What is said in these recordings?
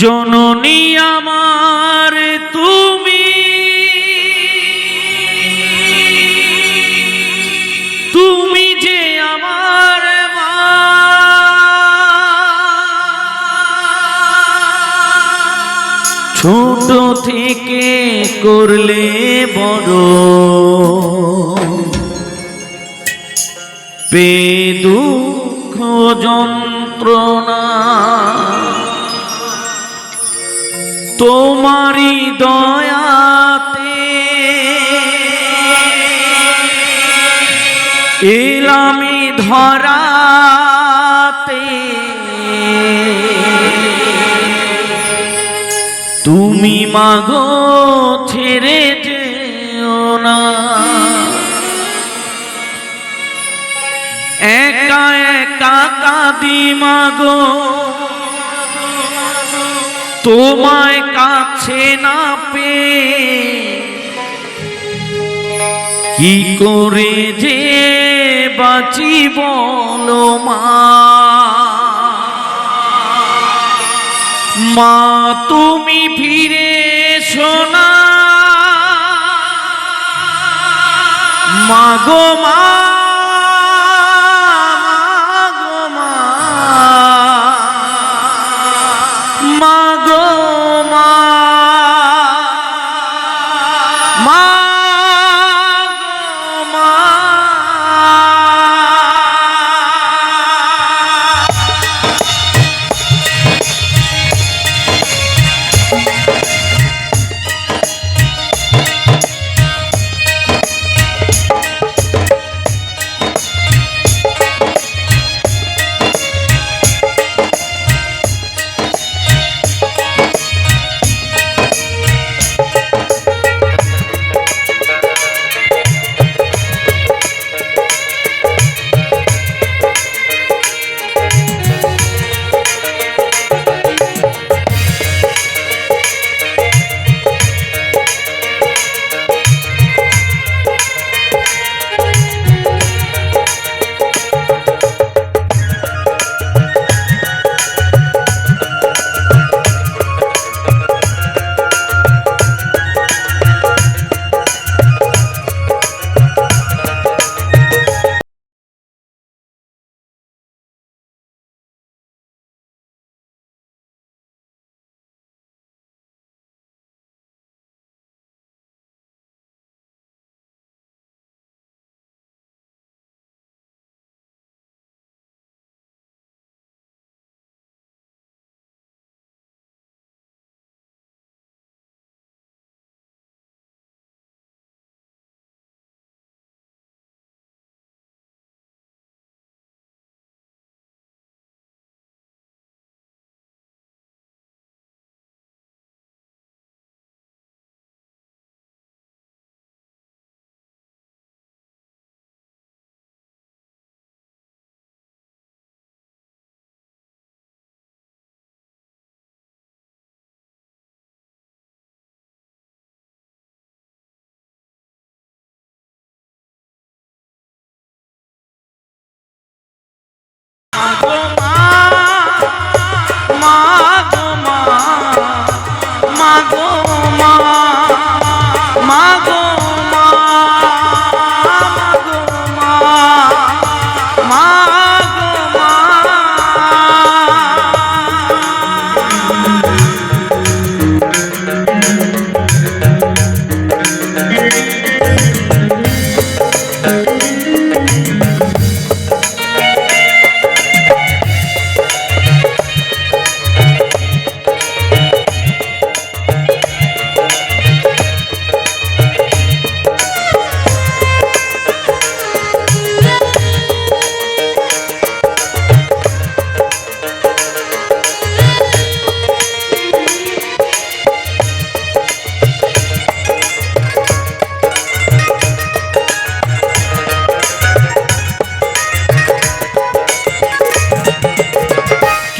জননী আমার তুমি, তুমি যে আমার মা, ছোট থেকে করলে বড়, দুঃখ যন্ত্রণা তোমারি দয়াতে এলামি ধরাতে, তুমি মাগো ছেড়ে যেও না, একা একা কাঁদি মাগো তোমায় কাছে না পেয়ে, কি করে যে বাঁচি বলো মা। মা তুমি ফিরে এসো না মাগো মা,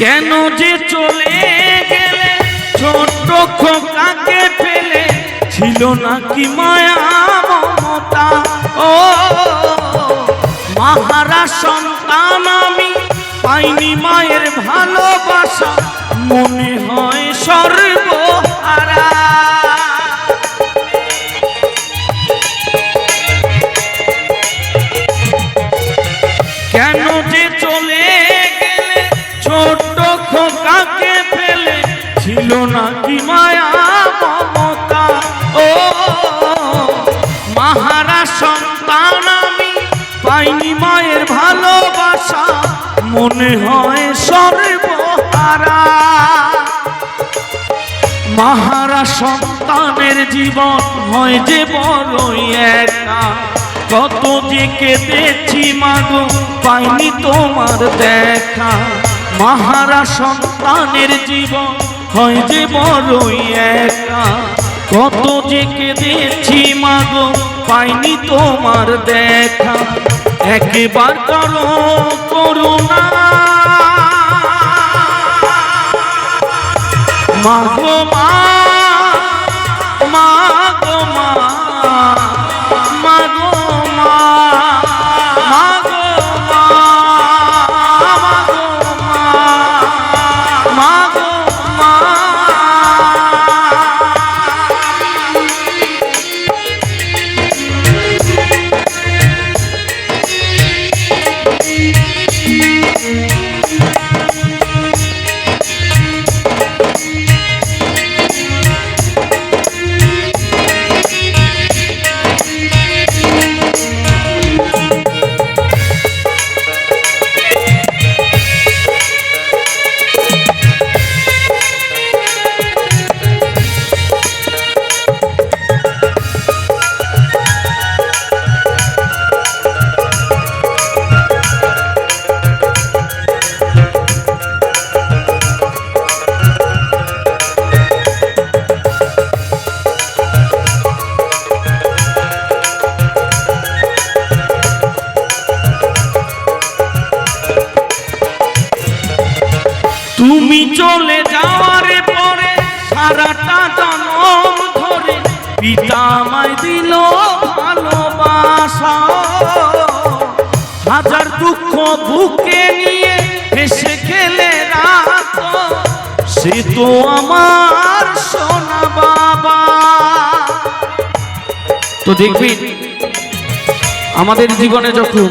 কেন যে চলে গেলে ছোট্ট খোকাকে ফেলে, ছিল নাকি মায়া মমতা, ও মাহারা সন্তান আমি পাইনি মায়ের ভালোবাসা, মনে হয় সর্বহারা। কেন যে চলে গেলে ছোট্ট খোকাকে ফেলে, ছিল না কি মায়া মমতা? ও মাহারা সন্তান আমি পাইনি মায়ের ভালোবাসা, মনে হয় সর্বহারা। মাহারা সন্তানের জীবন হয় যে বড়ই একা, কত যে কেঁদেছি মাগো পাইনি তোমার দেখা। মাহারা সন্তানের জীবন হয় যে বড়ই একা, কত যে কেঁদেছি মাগো পাইনি তোমার দেখা। একবার করো করুণা মাগো মা, মাগো মা, মাগো মা, মাগো মা, মাগো মা, মাগো মা। তুমি চলে যাওয়ার পরে সারাটা জনম ধরে পিতা আমায় দিল ভালোবাসা। হাজার দুঃখ বুকে নিয়ে হেসে খেলে রাত, সে তো আমার সোনা বাবা। তো দেখবি আমাদের জীবনে যখন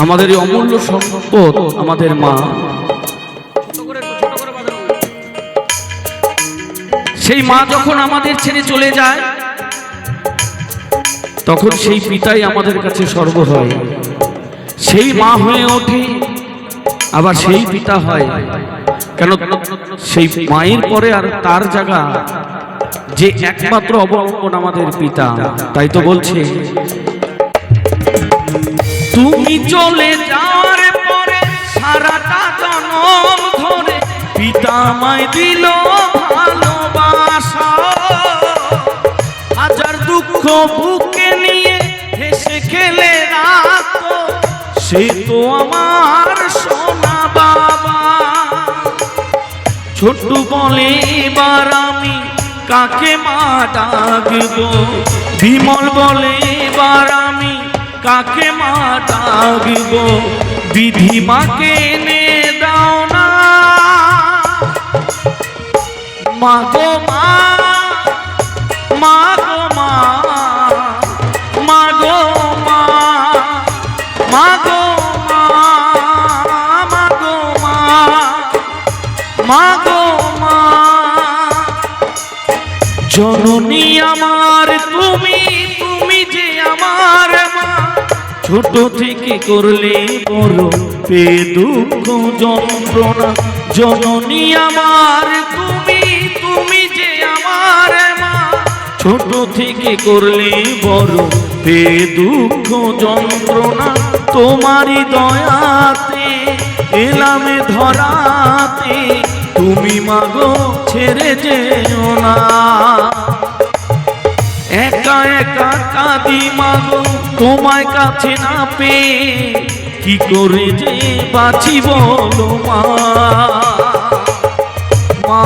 আমাদের এই অমূল্য সম্পদ আমাদের মা, সেই মা যখন আমাদের ছেড়ে চলে যায়, তখন সেই পিতাই আমাদের কাছে সর্ব হয়। সেই মা হয়ে ওঠে, আবার সেই পিতা হয়। কেন সেই মায়ের পরে আর তার জায়গা যে একমাত্র অবলম্বন আমাদের পিতা। তাই তো বলছে, তুমি চলে যাওয়ার পরে সারাটা জনম ধরে পিতা আমায় দিল ভালোবাসা। হাজার দুঃখ বুকে নিয়ে হেসে খেলে রাত, সে তো আমার সোনা বাবা। ছোট বলে এবার আমি কাকে মা ডাকবো, বিমল বলে এবার আমি কাকে মা ডাকবো। বিধি মাকে এনে দাও না মাগো মা, মাগো মা, মাগো মা, মাগো মা, মাগো মা, মাগো মা। জননী আমার তুমি, তুমি যে আমার মা। ছোট থেকে করলে বড় পে দুঃখ যন্ত্রণা। জননী আমার তুমি, তুমি যে আমার মা। ছোট থেকে করলে বড় পে দুঃখ যন্ত্রণা। তোমারই দয়াতে এলামে ধরাতে, তুমি মাগো ছেড়ে যেও না। একা একা কাঁদি মাগো তোমায় কাছে না পেয়ে, কি করে যে বাঁচি বলো মা। মা